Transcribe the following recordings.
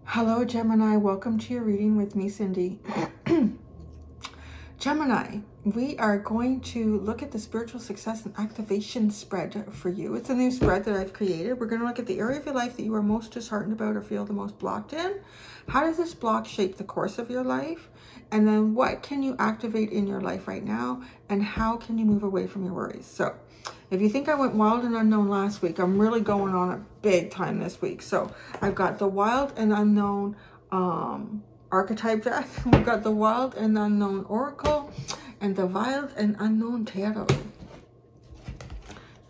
Hello, Gemini. Welcome to your reading with me, Cindy. Gemini, we are going to look at the spiritual success and activation spread for you. It's a new spread that I've created. We're going to look at the area of your life that you are most disheartened about or feel the most blocked in. How does this block shape the course of your life? And then what can you activate in your life right now? And how can you move away from your worries? So if you think I went wild and unknown last week, I'm really going on a big time this week. So I've got the wild and unknown archetype deck. We've got the wild and unknown oracle and the wild and unknown tarot.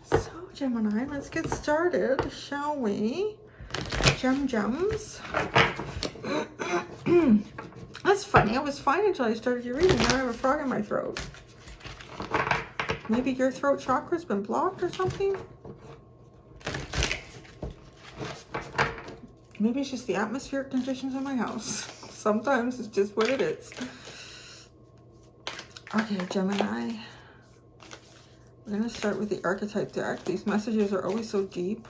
So Gemini, let's get started, shall we? Gems. That's funny. I was fine until I started your reading. Now I have a frog in my throat. Maybe your throat chakra's been blocked or something. Maybe it's just the atmospheric conditions in my house. Sometimes it's just what it is. Okay, Gemini. We're going to start with the archetype deck. These messages are always so deep.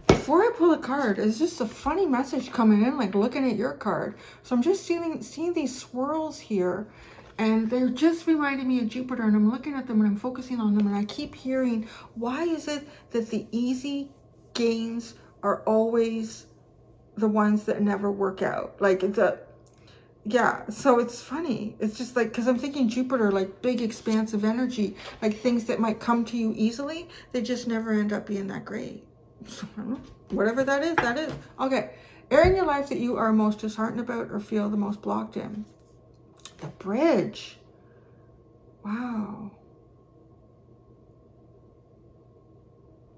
Before I pull a card, it's just a funny message coming in, like looking at your card. So I'm just seeing these swirls here, and they're just reminding me of Jupiter, and I'm looking at them and I'm focusing on them, and I keep hearing, why is it that the easy gains are always the ones that never work out? Like yeah, so it's funny. It's just like, because I'm thinking Jupiter, like big expansive energy, like things that might come to you easily, they just never end up being that great. Whatever that is, that is. Okay. Area in your life that you are most disheartened about or feel the most blocked in. The bridge. Wow.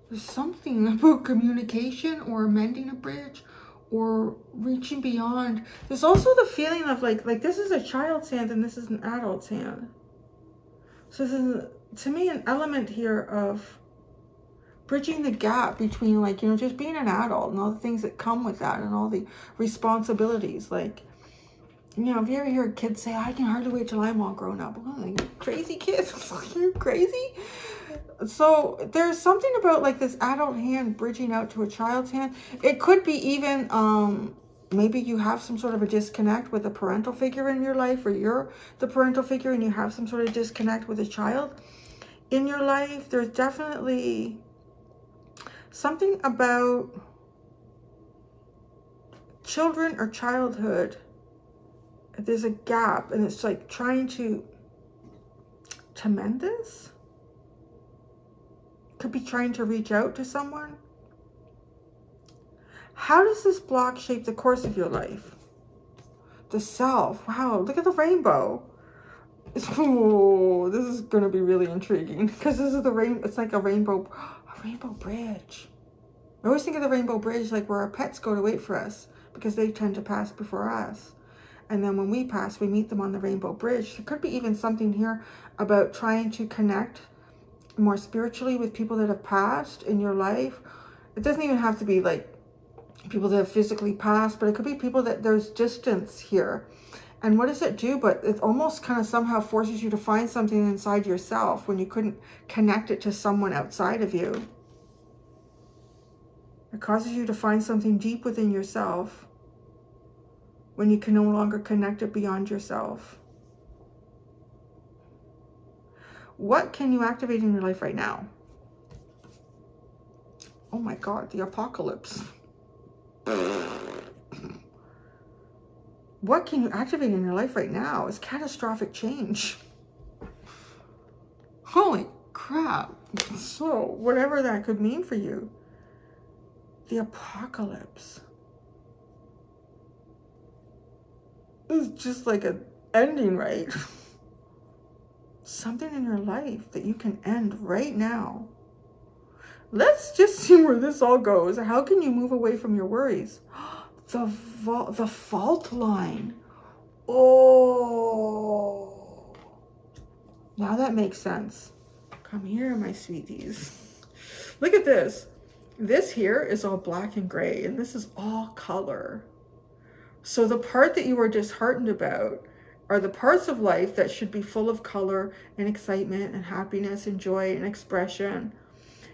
There's something about communication or mending a bridge or reaching beyond. There's also the feeling of like this is a child's hand and this is an adult's hand. So this is, to me, an element here of bridging the gap between, like, you know, just being an adult and all the things that come with that and all the responsibilities. Like, you know, if you ever hear kids say, I can hardly wait till I'm all grown up. Oh, like, crazy kids. You're crazy. So there's something about like this adult hand bridging out to a child's hand. It could be even, maybe you have some sort of a disconnect with a parental figure in your life, or you're the parental figure and you have some sort of disconnect with a child in your life. There's definitely something about children or childhood. There's a gap, and it's like trying to mend this. Could be trying to reach out to someone. How does this block shape the course of your life? The self. Wow, look at the rainbow. Ooh, this is going to be really intriguing, because this is the rain. It's like a rainbow bridge. I always think of the rainbow bridge like where our pets go to wait for us, because they tend to pass before us. And then when we pass, we meet them on the rainbow bridge. There could be even something here about trying to connect more spiritually with people that have passed in your life. It doesn't even have to be like people that have physically passed, but it could be people that there's distance here. And what does it do? But it almost kind of somehow forces you to find something inside yourself when you couldn't connect it to someone outside of you. It causes you to find something deep within yourself when you can no longer connect it beyond yourself. What can you activate in your life right now? Oh my God, the apocalypse. What can you activate in your life right now? It's catastrophic change. Holy crap. So, whatever that could mean for you. The apocalypse. It's just like an ending, right? Something in your life that you can end right now. Let's just see where this all goes. How can you move away from your worries? The fault line. Oh. Now that makes sense. Come here, my sweeties. Look at this. This here is all black and gray, and this is all color. So the part that you are disheartened about are the parts of life that should be full of color and excitement and happiness and joy and expression.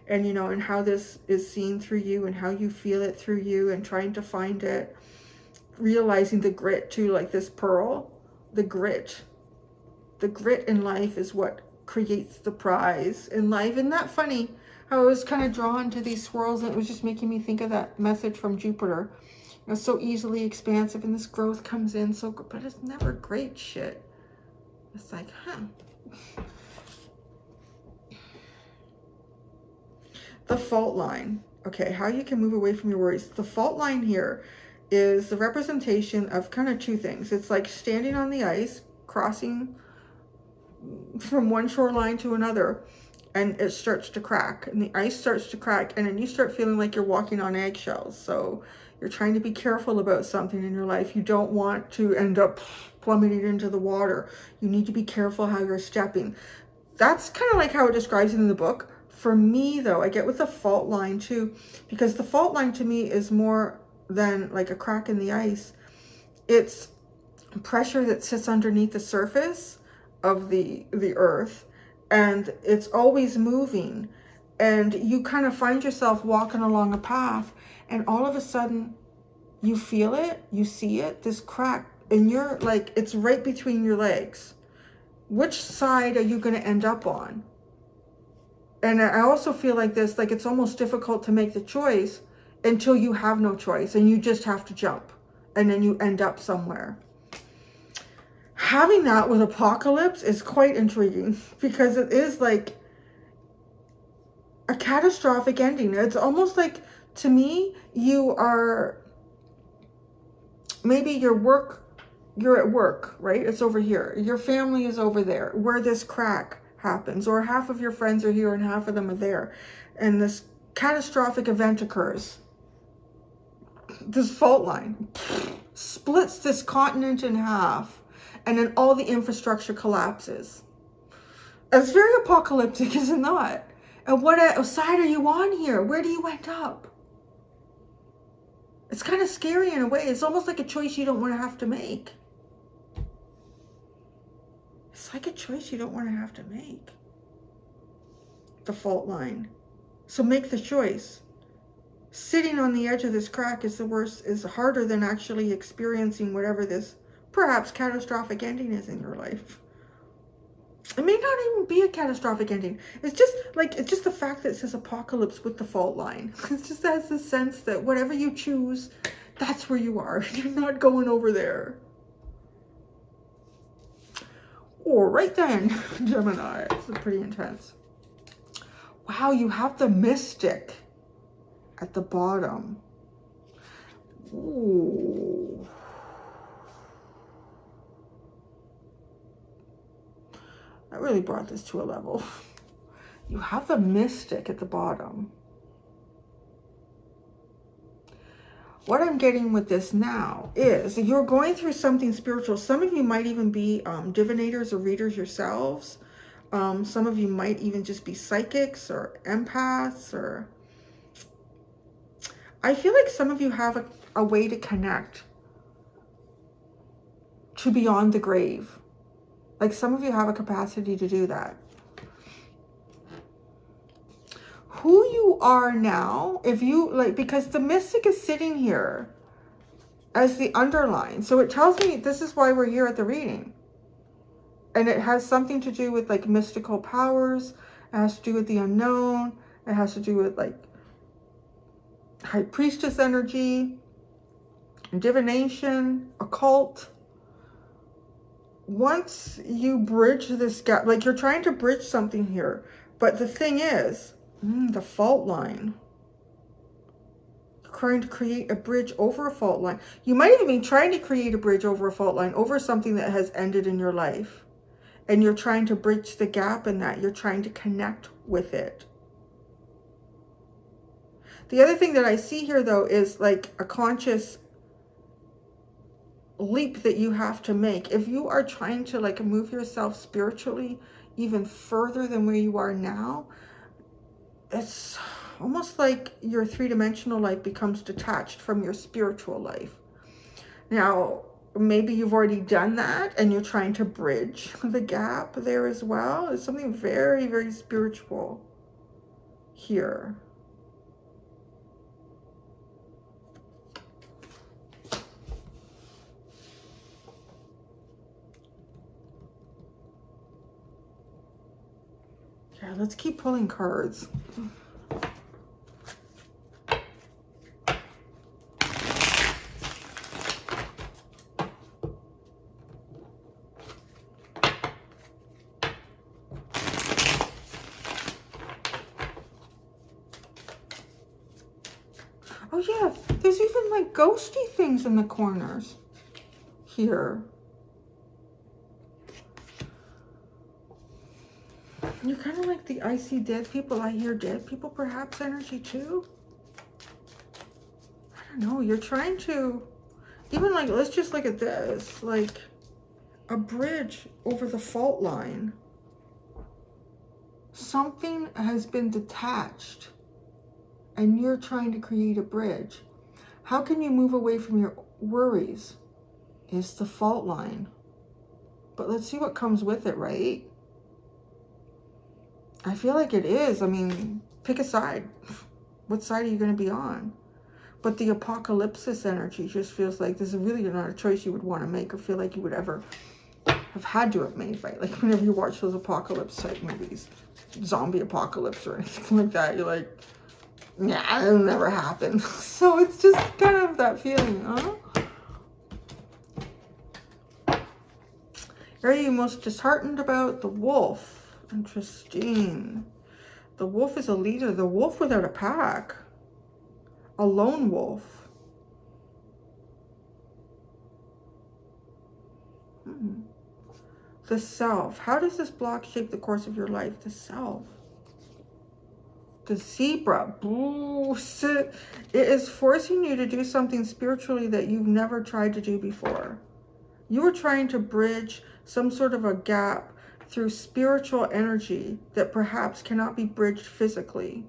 And, you know, and how this is seen through you and how you feel it through you, and trying to find it, realizing the grit too, like this pearl, the grit in life is what creates the prize in life. Isn't that funny? How I was kind of drawn to these swirls, and it was just making me think of that message from Jupiter. You know, so easily expansive, and this growth comes in so good, but it's never great shit. It's like, The fault line. Okay, how you can move away from your worries. The fault line here is the representation of kind of two things. It's like standing on the ice, crossing from one shoreline to another, and it starts to crack, and the ice starts to crack, and then you start feeling like you're walking on eggshells. So you're trying to be careful about something in your life. You don't want to end up plummeting into the water. You need to be careful how you're stepping. That's kind of like how it describes it in the book. For me, though, I get with the fault line too, because the fault line to me is more than like a crack in the ice. It's pressure that sits underneath the surface of the earth, and it's always moving, and you kind of find yourself walking along a path, and all of a sudden you feel it, you see it, this crack, and you're like, it's right between your legs. Which side are you going to end up on? And I also feel like this, like it's almost difficult to make the choice until you have no choice and you just have to jump, and then you end up somewhere. Having that with apocalypse is quite intriguing, because it is like a catastrophic ending. It's almost like, to me, you are, maybe you're at work, right? It's over here. Your family is over there where this crack happens, or half of your friends are here and half of them are there, and this catastrophic event occurs. This fault line splits this continent in half, and then all the infrastructure collapses. It's very apocalyptic, is it not? And what side are you on here? Where do you end up? It's kind of scary in a way. It's almost like a choice you don't want to have to make. It's like a choice you don't want to have to make. The fault line. So make the choice. Sitting on the edge of this crack is the worst, is harder than actually experiencing whatever this perhaps catastrophic ending is in your life. It may not even be a catastrophic ending. It's just like, it's just the fact that it says apocalypse with the fault line. It just has the sense that whatever you choose, that's where you are. You're not going over there. All right then, Gemini. This is pretty intense. Wow, you have the mystic at the bottom. Ooh. That really brought this to a level. You have the mystic at the bottom. What I'm getting with this now is you're going through something spiritual. Some of you might even be divinators or readers yourselves. Some of you might even just be psychics or empaths, or I feel like some of you have a way to connect to beyond the grave. Like some of you have a capacity to do that. Who you are now, if you like, because the mystic is sitting here as the underline. So it tells me this is why we're here at the reading. And it has something to do with like mystical powers. It has to do with the unknown. It has to do with like high priestess energy, divination, occult. Once you bridge this gap, like you're trying to bridge something here. But the thing is, the fault line. You're trying to create a bridge over a fault line. You might even be trying to create a bridge over a fault line, over something that has ended in your life. And you're trying to bridge the gap in that. You're trying to connect with it. The other thing that I see here, though, is like a conscious leap that you have to make. If you are trying to like move yourself spiritually even further than where you are now, it's almost like your three-dimensional life becomes detached from your spiritual life. Now, maybe you've already done that and you're trying to bridge the gap there as well. It's something very, very spiritual here. Yeah, let's keep pulling cards. Oh yeah, there's even like ghosty things in the corners here. You're kind of like the I see dead people, I hear dead people perhaps energy too. I don't know, you're trying to, even like, let's just look at this, like a bridge over the fault line. Something has been detached and you're trying to create a bridge. How can you move away from your worries? It's the fault line. But let's see what comes with it, right? I feel like it is. I mean, pick a side. What side are you going to be on? But the apocalypse energy just feels like this is really not a choice you would want to make or feel like you would ever have had to have made, right? Like whenever you watch those apocalypse type movies, zombie apocalypse or anything like that, you're like, yeah, it'll never happen. So it's just kind of that feeling, huh? Are you most disheartened about? The wolf. Interesting. The wolf is a leader. The wolf without a pack. A lone wolf. The self. How does this block shape the course of your life? The self. The zebra. It is forcing you to do something spiritually that you've never tried to do before. You are trying to bridge some sort of a gap through spiritual energy that perhaps cannot be bridged physically.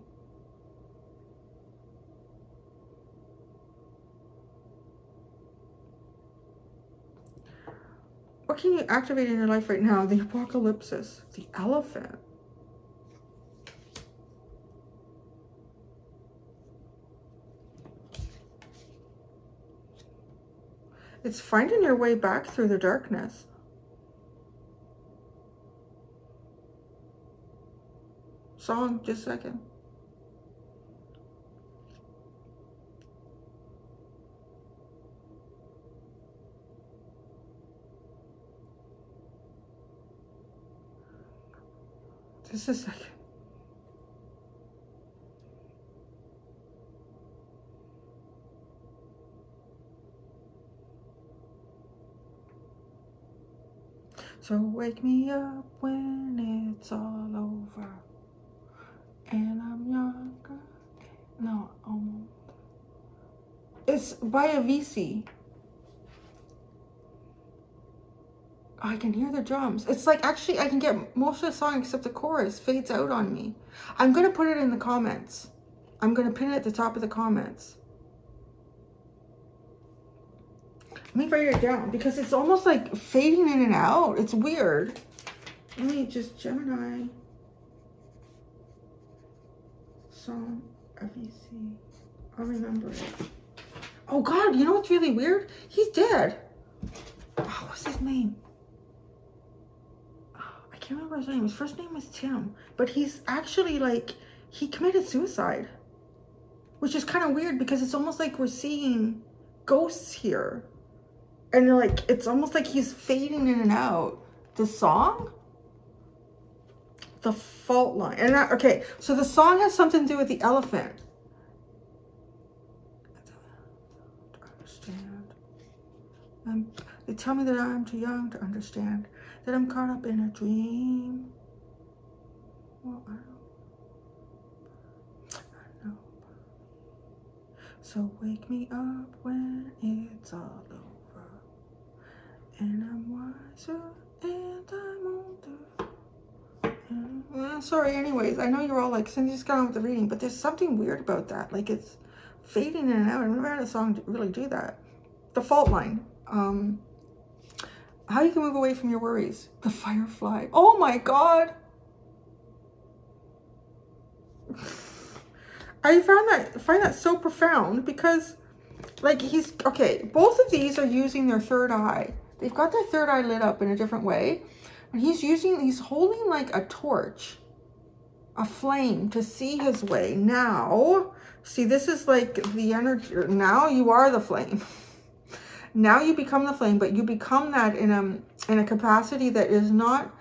What can you activate in your life right now? The apocalypse, the elephant. It's finding your way back through the darkness. Song, just a second. Just a second. So wake me up when it's all over. And I'm younger. No, it's by a VC. I can hear the drums. It's like, actually, I can get most of the song except the chorus fades out on me. I'm going to put it in the comments. I'm going to pin it at the top of the comments. Let me write it down because it's almost like fading in and out. It's weird. Let me just, Gemini. Song, VC. I'll remember it. Oh God, you know what's really weird? He's dead. Oh, what's his name? I can't remember his name. His first name was Tim, but he's actually like, he committed suicide, which is kind of weird because it's almost like we're seeing ghosts here. And like, it's almost like he's fading in and out. The song? The fault line. And okay, so the song has something to do with the elephant. Understand. They tell me that I'm too young to understand. That I'm caught up in a dream. Well, I know. So wake me up when it's all over. And I'm wiser and I'm older. Sorry, anyways, I know you're all like, Cindy just got on with the reading, but there's something weird about that. Like it's fading in and out. I've never had a song really do that. The fault line. How you can move away from your worries. The Firefly. Oh my God. I find that so profound because, like, okay, both of these are using their third eye. They've got their third eye lit up in a different way. And he's holding like a torch, a flame to see his way. Now, see, this is like the energy. Now you are the flame. Now you become the flame, but you become that in a capacity that is not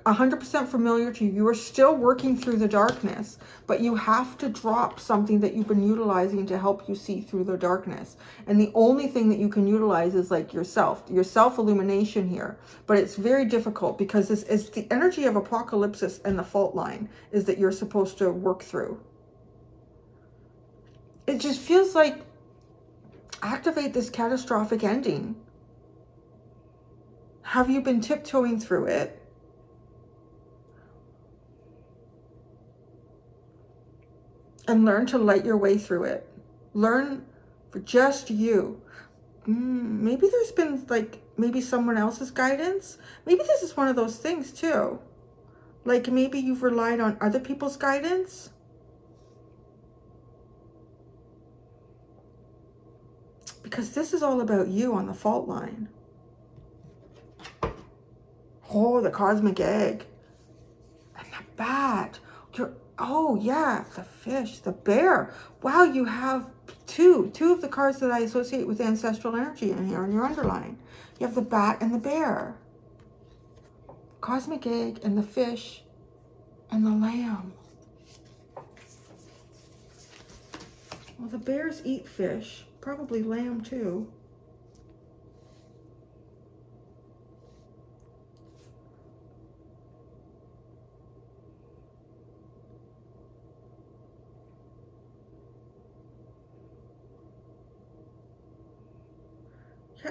100% familiar to you. You are still working through the darkness, but you have to drop something that you've been utilizing to help you see through the darkness. And the only thing that you can utilize is like your self-illumination here. But it's very difficult because this is the energy of apocalypse, and the fault line is that you're supposed to work through. It just feels like activate this catastrophic ending. Have you been tiptoeing through it? And learn to light your way through it. Learn for just you. Maybe there's been like, maybe someone else's guidance. Maybe this is one of those things too. Like maybe you've relied on other people's guidance. Because this is all about you on the fault line. Oh, the cosmic egg. And the bat. Oh yeah, the fish, the bear. Wow, you have two of the cards that I associate with ancestral energy in here on your underline. You have the bat and the bear. Cosmic egg and the fish and the lamb. Well, the bears eat fish, probably lamb too.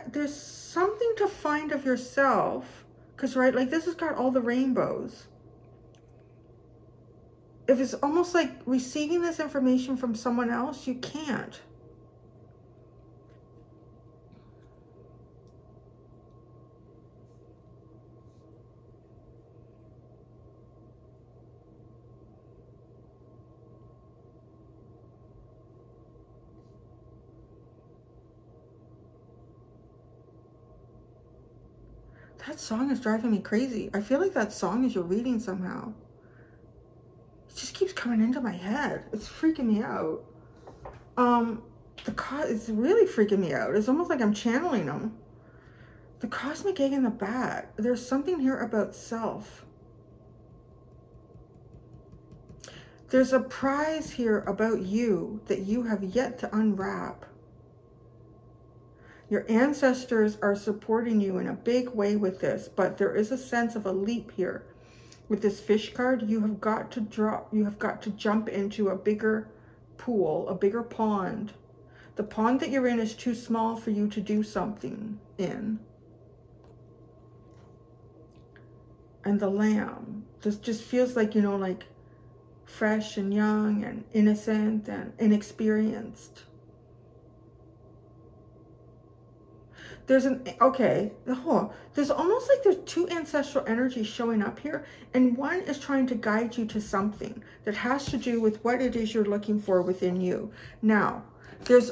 There's something to find of yourself, because right, like this has got all the rainbows. If it's almost like receiving this information from someone else, you can't. That song is driving me crazy. I feel like that song is your reading somehow. It just keeps coming into my head. It's freaking me out. It's really freaking me out. It's almost like I'm channeling them. The cosmic egg and the bat. There's something here about self. There's a prize here about you that you have yet to unwrap. Your ancestors are supporting you in a big way with this, but there is a sense of a leap here. With this fish card, you have got to jump into a bigger pool, a bigger pond. The pond that you're in is too small for you to do something in. And the lamb, this just feels like, you know, like fresh and young and innocent and inexperienced. There's there's almost like there's two ancestral energies showing up here, and one is trying to guide you to something that has to do with what it is you're looking for within you. Now, there's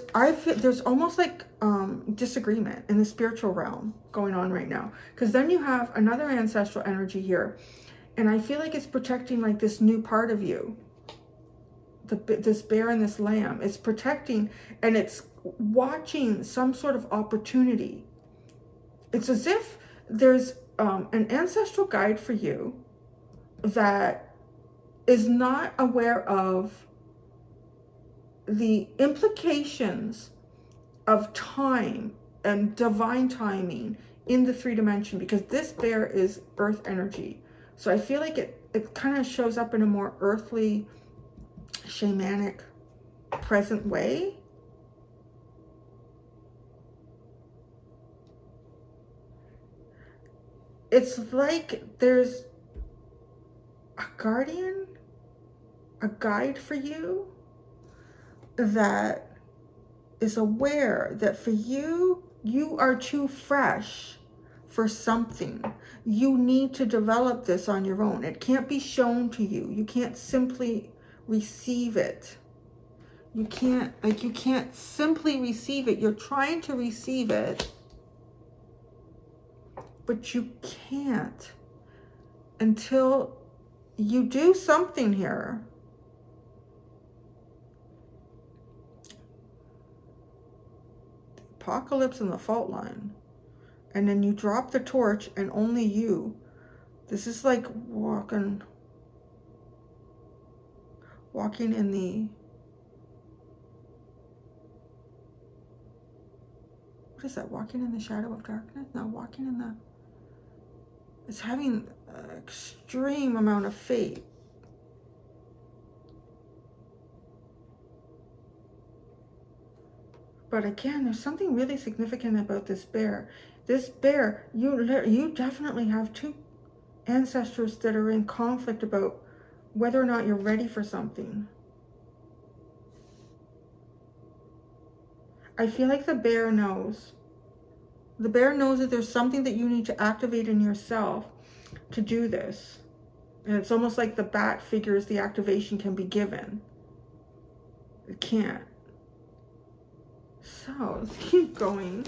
almost like disagreement in the spiritual realm going on right now, because then you have another ancestral energy here, and I feel like it's protecting like this new part of you. This bear and this lamb is protecting, and it's watching some sort of opportunity. It's as if there's an ancestral guide for you that is not aware of the implications of time and divine timing in the 3 dimension, because this bear is earth energy. So I feel like it kind of shows up in a more earthly, shamanic, present way. It's like there's a guardian, a guide for you that is aware that for you You are too fresh for something. You need to develop this on your own. It can't be shown to you. You can't simply receive it. You can't simply receive it. You're trying to receive it, but you can't until you do something here. The apocalypse and the fault line. And then you drop the torch and only you. This is like walking in the, what is that? Walking in the shadow of darkness? No, walking in the, it's having an extreme amount of faith. But again, there's something really significant about this bear. This bear, you definitely have two ancestors that are in conflict about whether or not you're ready for something. I feel like the bear knows. The bear knows that there's something that you need to activate in yourself to do this. And it's almost like the bat figures the activation can be given. It can't. So let's keep going.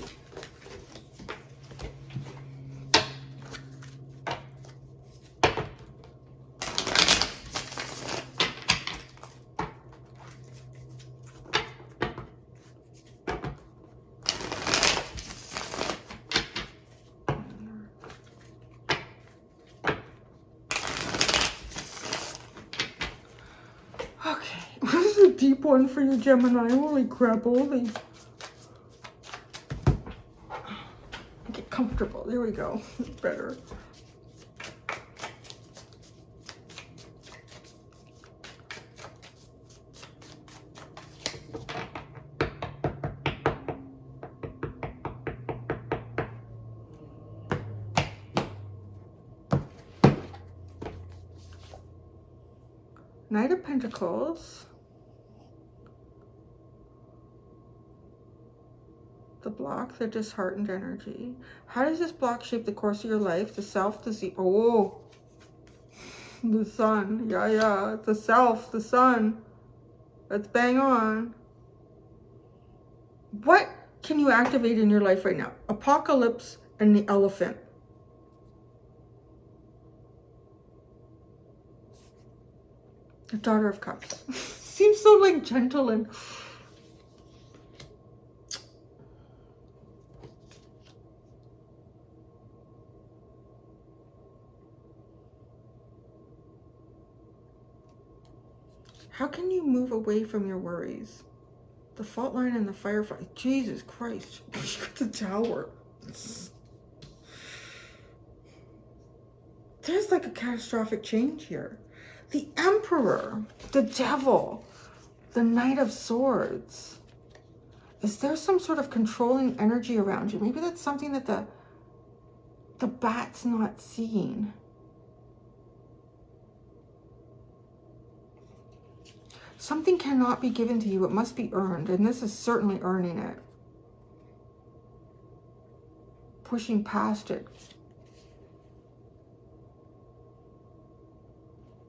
Okay, this is a deep one for you, Gemini. Holy crap, holy. Get comfortable. There we go. Better. Knight of Pentacles. The block, the disheartened energy. How does this block shape the course of your life? The self, the oh, the sun. Yeah. The self, the sun. That's bang on. What can you activate in your life right now? Apocalypse and the elephant. The Daughter of Cups. Seems so like gentle and how can you move away from your worries? The fault line and the firefly. Jesus Christ. The Tower. There's like a catastrophic change here. The Emperor, the Devil, the Knight of Swords. Is there some sort of controlling energy around you? Maybe that's something that the bat's not seeing. Something cannot be given to you. It must be earned. And this is certainly earning it. Pushing past it.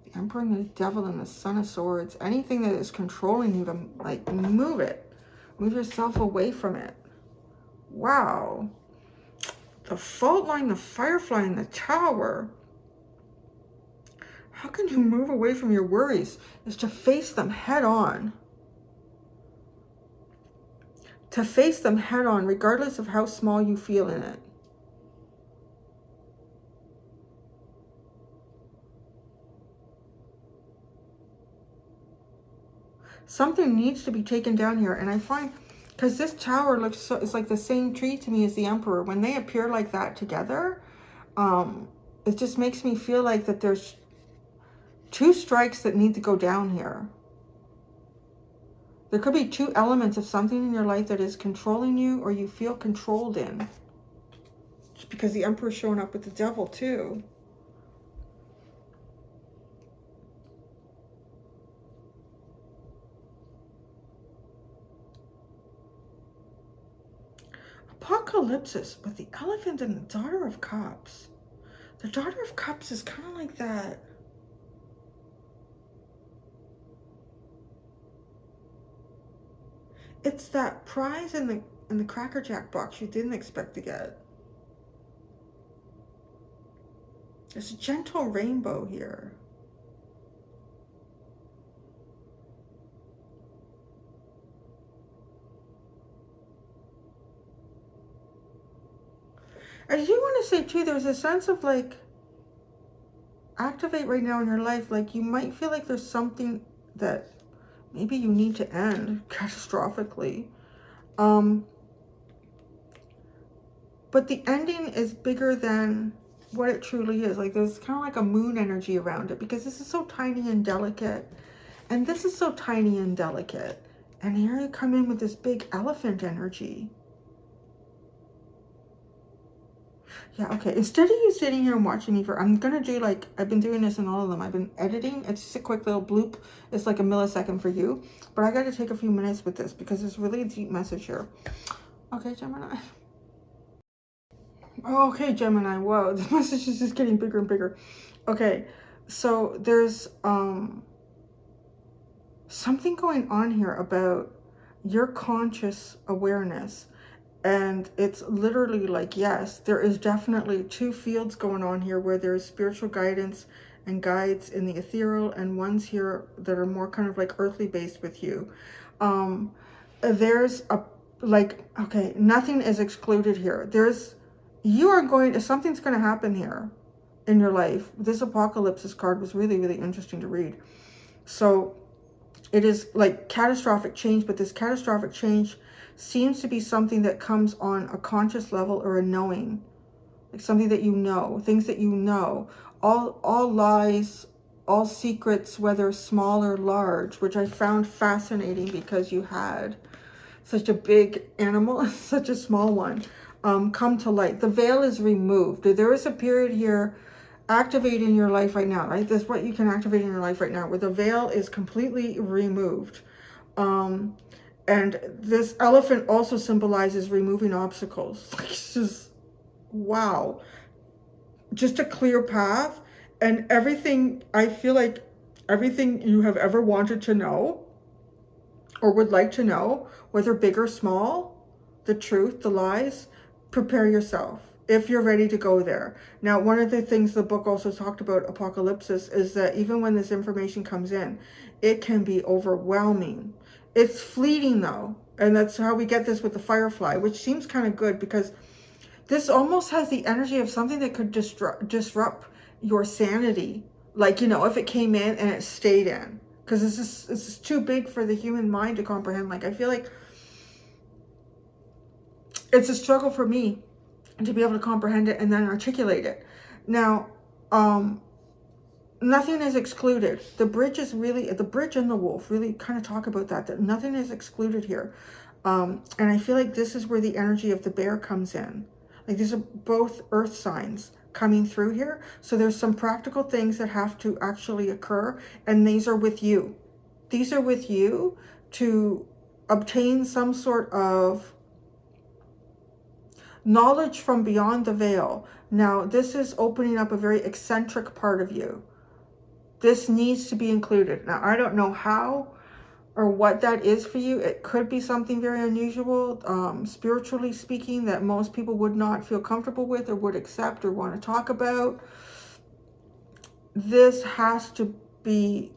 The Emperor and the Devil and the Son of Swords. Anything that is controlling you to like move it. Move yourself away from it. Wow. The fault line, the firefly, and the Tower. How can you move away from your worries? Is to face them head on. To face them head on, regardless of how small you feel in it. Something needs to be taken down here. And I find, because this Tower looks so, it's like the same tree to me as the Emperor. When they appear like that together, it just makes me feel like that there's two strikes that need to go down here. There could be two elements of something in your life that is controlling you or you feel controlled in. Just because the Emperor's showing up with the Devil too. apocalypse with the elephant and the Daughter of Cups. The Daughter of Cups is kind of like that. It's that prize in the Cracker Jack box you didn't expect to get. There's a gentle rainbow here. I do want to say too, there's a sense of like, activate right now in your life, like you might feel like there's something that maybe you need to end catastrophically. But the ending is bigger than what it truly is. Like there's kind of like a moon energy around it, because this is so tiny and delicate. And this is so tiny and delicate. And here you come in with this big elephant energy. Yeah, okay. Instead of you sitting here and watching me I'm going to do like, I've been doing this in all of them. I've been editing. It's just a quick little bloop. It's like a millisecond for you. But I got to take a few minutes with this because it's really a deep message here. Okay, Gemini. Okay, Gemini. Whoa, the message is just getting bigger and bigger. Okay, so there's something going on here about your conscious awareness. And it's literally like, yes, there is definitely two fields going on here where there's spiritual guidance and guides in the ethereal, and ones here that are more kind of like earthly based with you. There's a, like, okay, nothing is excluded here. Something's going to happen here in your life. This apocalypse card was really, really interesting to read. So it is like catastrophic change, but this catastrophic change seems to be something that comes on a conscious level or a knowing, like something that you know, things that you know, all lies, all secrets, whether small or large, which I found fascinating because you had such a big animal, such a small one, come to light. The veil is removed. There is a period here, activate in your life right now, right? This is what you can activate in your life right now, where the veil is completely removed. And this elephant also symbolizes removing obstacles. Like, it's just, wow. Just a clear path. And everything, I feel like everything you have ever wanted to know or would like to know, whether big or small, the truth, the lies, prepare yourself if you're ready to go there. Now, one of the things the book also talked about, Apocalypse, is that even when this information comes in, it can be overwhelming. It's fleeting though, and that's how we get this with the Firefly, which seems kind of good because this almost has the energy of something that could disrupt your sanity. Like, you know, if it came in and it stayed in, because this is too big for the human mind to comprehend. Like, I feel like it's a struggle for me to be able to comprehend it and then articulate it. Now, nothing is excluded. The bridge is really, the bridge and the wolf really kind of talk about that nothing is excluded here. And I feel like this is where the energy of the bear comes in. Like, these are both earth signs coming through here. So there's some practical things that have to actually occur. And these are with you. These are with you to obtain some sort of knowledge from beyond the veil. Now, this is opening up a very eccentric part of you. This needs to be included. Now, I don't know how or what that is for you. It could be something very unusual, spiritually speaking, that most people would not feel comfortable with or would accept or want to talk about. This has to be,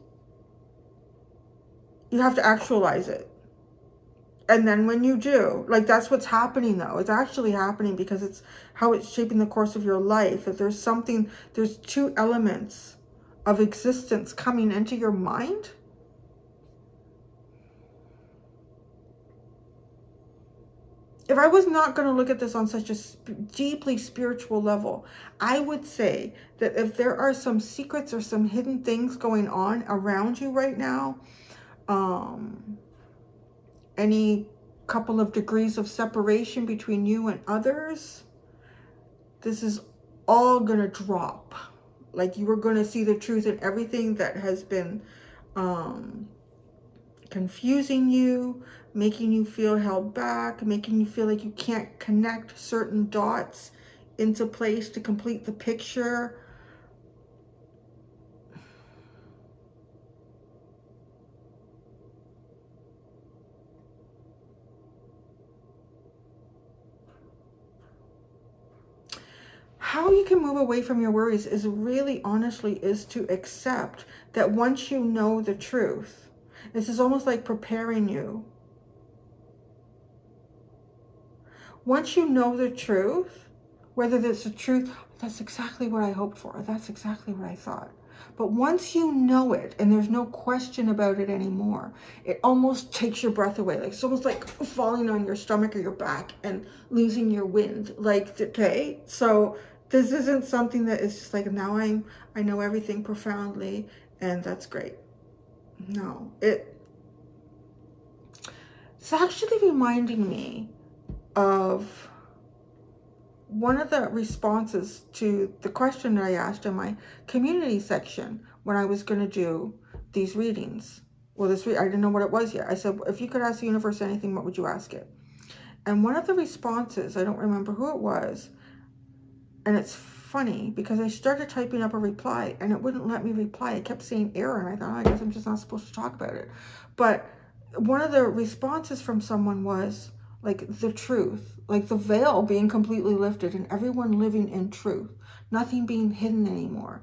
you have to actualize it. And then when you do, like, that's what's happening though. It's actually happening because it's how it's shaping the course of your life. That there's something, there's two elements of existence coming into your mind. If I was not going to look at this on such a deeply spiritual level, I would say that if there are some secrets or some hidden things going on around you right now, any couple of degrees of separation between you and others, this is all going to drop. Like, you are going to see the truth in everything that has been confusing you, making you feel held back, making you feel like you can't connect certain dots into place to complete the picture. How you can move away from your worries is really, honestly, is to accept that once you know the truth, this is almost like preparing you. Once you know the truth, whether that's the truth, that's exactly what I hoped for, that's exactly what I thought. But once you know it and there's no question about it anymore, it almost takes your breath away. Like it's almost like falling on your stomach or your back and losing your wind. Like, okay, so this isn't something that is just like, now I know everything profoundly and that's great. No, it's actually reminding me of one of the responses to the question that I asked in my community section when I was going to do these readings. Well, I didn't know what it was yet. I said, if you could ask the universe anything, what would you ask it? And one of the responses, I don't remember who it was, and it's funny because I started typing up a reply and it wouldn't let me reply. It kept saying error, and I thought, oh, I guess I'm just not supposed to talk about it. But one of the responses from someone was like the truth, like the veil being completely lifted and everyone living in truth, nothing being hidden anymore.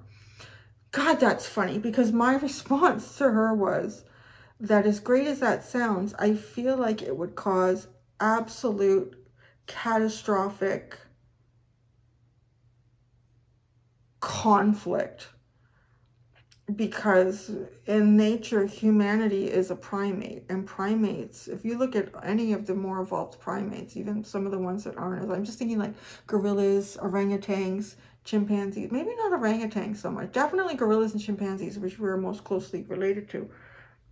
God, that's funny, because my response to her was that, as great as that sounds, I feel like it would cause absolute catastrophic conflict, because in nature humanity is a primate, and primates, if you look at any of the more evolved primates, even some of the ones that aren't, I'm just thinking like gorillas, orangutans, chimpanzees, maybe not orangutans so much, definitely gorillas and chimpanzees, which we're most closely related to.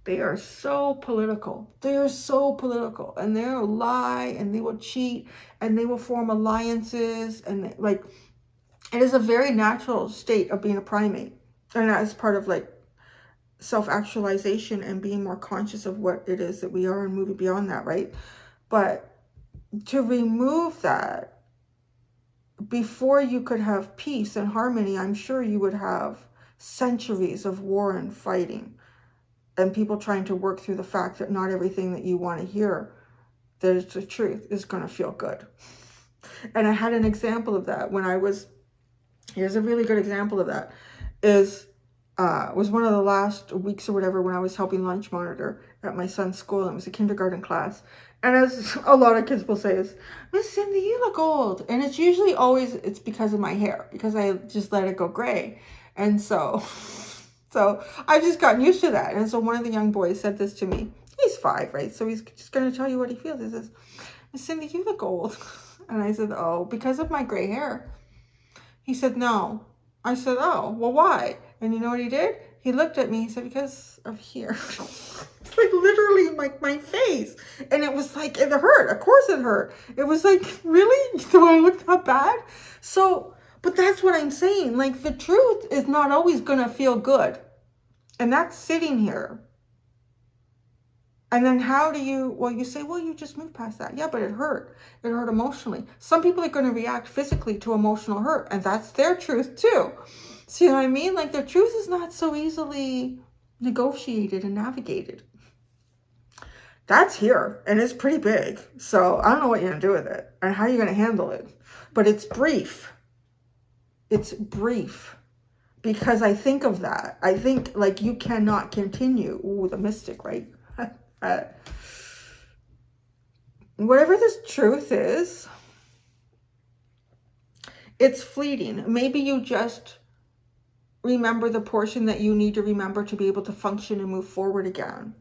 They are so political. They are so political, and they'll lie and they will cheat and they will form alliances, and like, it is a very natural state of being a primate. And that is part of like self-actualization and being more conscious of what it is that we are and moving beyond that, right? But to remove that, before you could have peace and harmony, I'm sure you would have centuries of war and fighting and people trying to work through the fact that not everything that you want to hear that is the truth is going to feel good. And I had an example of that when I was, here's a really good example of that, was one of the last weeks or whatever when I was helping lunch monitor at my son's school, and it was a kindergarten class. And as a lot of kids will say is, Miss Cindy, you look old. And it's usually always, it's because of my hair, because I just let it go gray. And so I've just gotten used to that. And so one of the young boys said this to me. He's 5, right? So he's just going to tell you what he feels. He says, Miss Cindy, you look old. And I said, oh, because of my gray hair. He said, no. I said, oh, well, why? And you know what he did? He looked at me. He said, because of here. Like literally like my face. And it was like, it hurt. Of course it hurt. It was like, really? Do I look that bad? So, but that's what I'm saying. Like, the truth is not always going to feel good. And that's sitting here. And then how do you, well, you say, well, you just moved past that. Yeah, but it hurt. It hurt emotionally. Some people are going to react physically to emotional hurt, and that's their truth too. See what I mean? Like, the truth is not so easily negotiated and navigated. That's here, and it's pretty big. So I don't know what you're going to do with it and how you're going to handle it. But it's brief. It's brief. Because I think of that. I think, like, you cannot continue. Ooh, the mystic, right? Whatever this truth is, it's fleeting. Maybe you just remember the portion that you need to remember to be able to function and move forward again.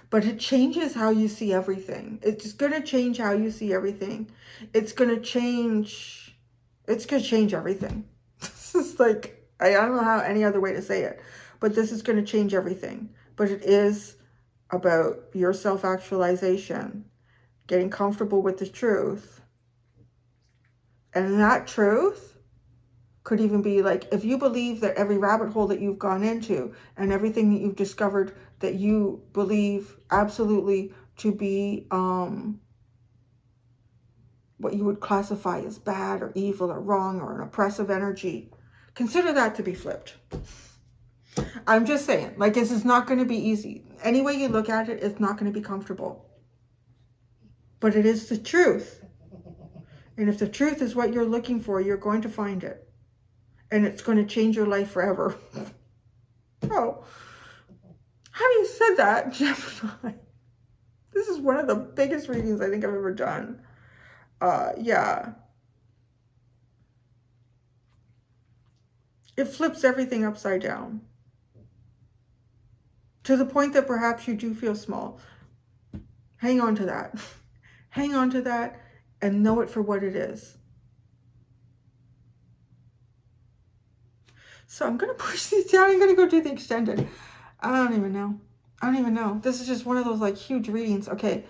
But it changes how you see everything. It's going to change how you see everything. It's going to change everything. This is like, I don't know how any other way to say it, but this is going to change everything. But it is about your self-actualization, getting comfortable with the truth. And that truth could even be like, if you believe that every rabbit hole that you've gone into and everything that you've discovered that you believe absolutely to be what you would classify as bad or evil or wrong or an oppressive energy, consider that to be flipped. I'm just saying, like, this is not going to be easy. Any way you look at it, it's not going to be comfortable. But it is the truth. And if the truth is what you're looking for, you're going to find it. And it's going to change your life forever. Oh, having said that, Gemini, this is one of the biggest readings I think I've ever done. Yeah. It flips everything upside down. To the point that perhaps you do feel small. Hang on to that. Hang on to that and know it for what it is. So I'm going to push these down. I'm going to go do the extended. I don't even know. I don't even know. This is just one of those like huge readings. Okay.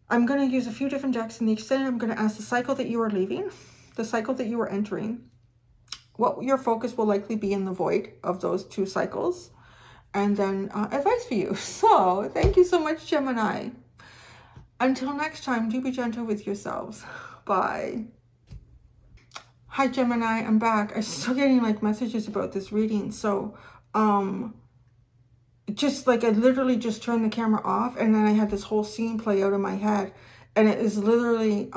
I'm going to use a few different decks in the extended. I'm going to ask the cycle that you are leaving, the cycle that you are entering, what your focus will likely be in the void of those two cycles, and then advice for you. So thank you so much, Gemini. Until next time, do be gentle with yourselves. Bye. Hi, Gemini. I'm back. I'm still getting like messages about this reading. So, just like I literally just turned the camera off and then I had this whole scene play out in my head. And it is literally,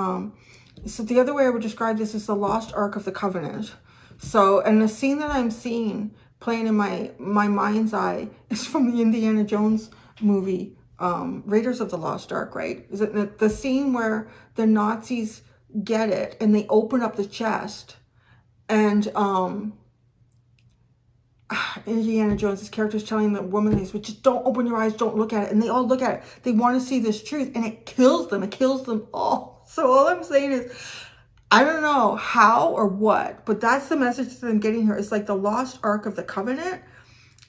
so the other way I would describe this is the Lost Ark of the Covenant. So, and the scene that I'm seeing playing in my mind's eye is from the Indiana Jones movie, Raiders of the Lost Ark, right? Is it the scene where the Nazis get it and they open up the chest and Indiana Jones's character is telling the woman these, but just don't open your eyes, don't look at it. And they all look at it. They want to see this truth and it kills them. It kills them all. So all I'm saying is, I don't know how or what, but that's the message that I'm getting here. It's like the Lost Ark of the Covenant,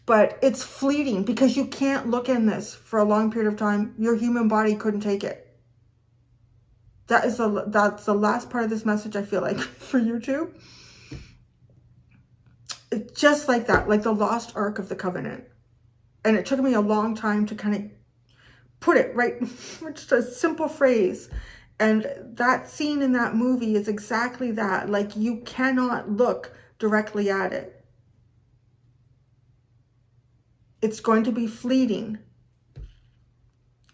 but it's fleeting because you can't look in this for a long period of time. Your human body couldn't take it. That's the last part of this message, I feel like, for YouTube. It's just like that, like the Lost Ark of the Covenant. And it took me a long time to kind of put it right, just a simple phrase. And that scene in that movie is exactly that. Like, you cannot look directly at it. It's going to be fleeting.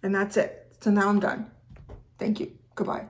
And that's it. So now I'm done. Thank you. Goodbye.